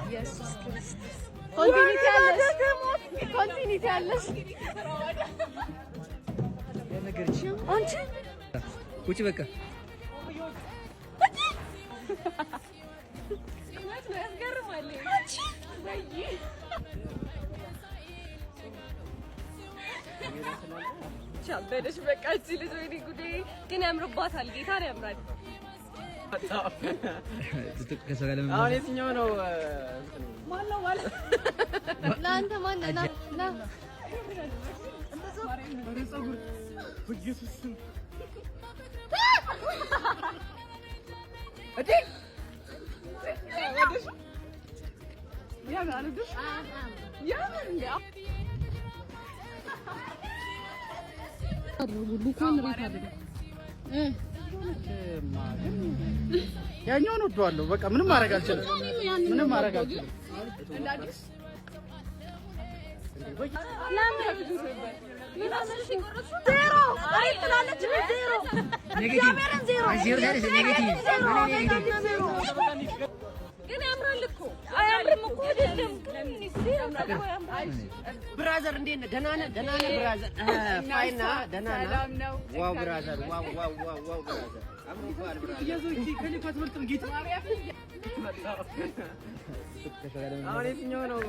ኢየሱስ ክርስቶስ ኮንቲኒቲ ያለሽ የነገርሽ አንቺ ቁጭ በቃ ቻበለሽ በቃ እቺ ልጅ ወይኔ ጉዴ ግን ያምርባታል ጌታ ነው ያምራል አሁን የትኛው ነው ማነው ማለት ለአንተ ማን ና ያኛውን ወደዋለሁ በቃ ምንም ማድረግ አልችልም ምንም ማድረግ አልችልም ብራዘር እንዴት ነህ? ደህና ነህ? ደህና ነህ ብራዘር? ፋይና ደህና ነህ? ዋው ብራዘር ዋው ዋው ዋው ዋው ብራዘር አምሮባል ብራዘር የዞች ከሊፋ ትመልጥም ጌታ አሁን የትኛው ነው